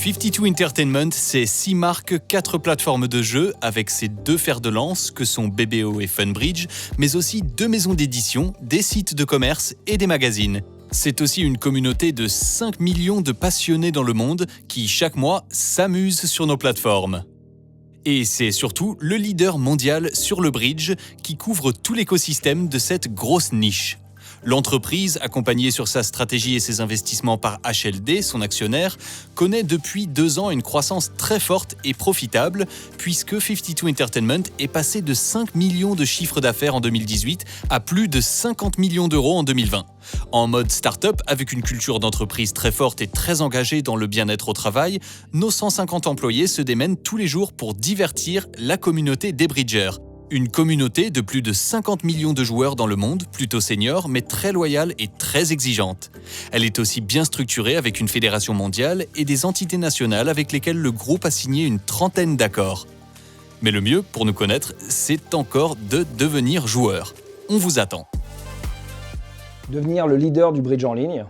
52 Entertainment, c'est 6 marques, 4 plateformes de jeux avec ses 2 fers de lance que sont BBO et Funbridge, mais aussi 2 maisons d'édition, des sites de commerce et des magazines. C'est aussi une communauté de 5 millions de passionnés dans le monde qui, chaque mois, s'amusent sur nos plateformes. Et c'est surtout le leader mondial sur le bridge qui couvre tout l'écosystème de cette grosse niche. L'entreprise, accompagnée sur sa stratégie et ses investissements par HLD, son actionnaire, connaît depuis 2 ans une croissance très forte et profitable, puisque 52 Entertainment est passé de 5 millions de chiffres d'affaires en 2018 à plus de 50 millions d'euros en 2020. En mode start-up, avec une culture d'entreprise très forte et très engagée dans le bien-être au travail, nos 150 employés se démènent tous les jours pour divertir la communauté des bridgers. Une communauté de plus de 50 millions de joueurs dans le monde, plutôt senior, mais très loyale et très exigeante. Elle est aussi bien structurée avec une fédération mondiale et des entités nationales avec lesquelles le groupe a signé une 30aine d'accords. Mais le mieux, pour nous connaître, c'est encore de devenir joueur. On vous attend. Devenir le leader du bridge en ligne,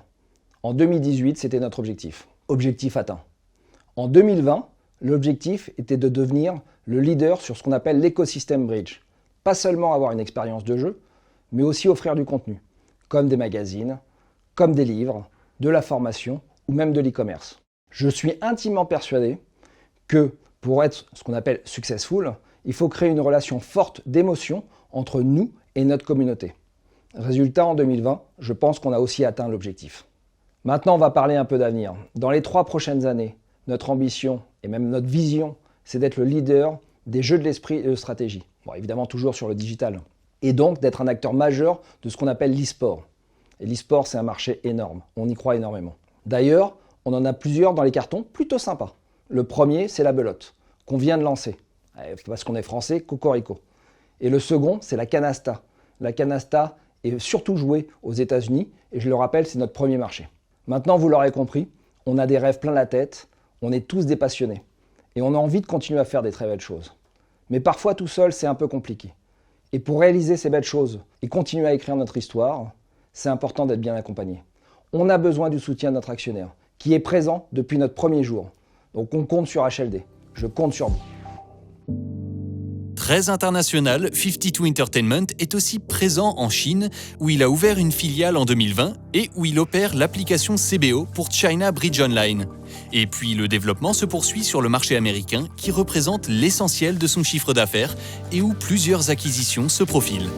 en 2018, c'était notre objectif. Objectif atteint. En 2020, l'objectif était de devenir le leader sur ce qu'on appelle l'écosystème bridge. Pas seulement avoir une expérience de jeu, mais aussi offrir du contenu, comme des magazines, comme des livres, de la formation ou même de l'e-commerce. Je suis intimement persuadé que pour être ce qu'on appelle successful, il faut créer une relation forte d'émotion entre nous et notre communauté. Résultat, en 2020, je pense qu'on a aussi atteint l'objectif. Maintenant, on va parler un peu d'avenir. Dans les 3 prochaines années, notre ambition et même notre vision, c'est d'être le leader des jeux de l'esprit et de stratégie. Bon, évidemment, toujours sur le digital. Et donc, d'être un acteur majeur de ce qu'on appelle l'e-sport. Et l'e-sport, c'est un marché énorme. On y croit énormément. D'ailleurs, on en a plusieurs dans les cartons plutôt sympas. Le premier, c'est la belote, qu'on vient de lancer. Parce qu'on est français, cocorico. Et le second, c'est la canasta. La canasta est surtout jouée aux États-Unis. Et je le rappelle, c'est notre premier marché. Maintenant, vous l'aurez compris, on a des rêves plein la tête. On est tous des passionnés. Et on a envie de continuer à faire des très belles choses. Mais parfois, tout seul, c'est un peu compliqué. Et pour réaliser ces belles choses et continuer à écrire notre histoire, c'est important d'être bien accompagné. On a besoin du soutien de notre actionnaire, qui est présent depuis notre premier jour. Donc on compte sur HLD. Je compte sur vous. Très international, 52 Entertainment est aussi présent en Chine, où il a ouvert une filiale en 2020 et où il opère l'application CBO pour China Bridge Online. Et puis le développement se poursuit sur le marché américain, qui représente l'essentiel de son chiffre d'affaires et où plusieurs acquisitions se profilent.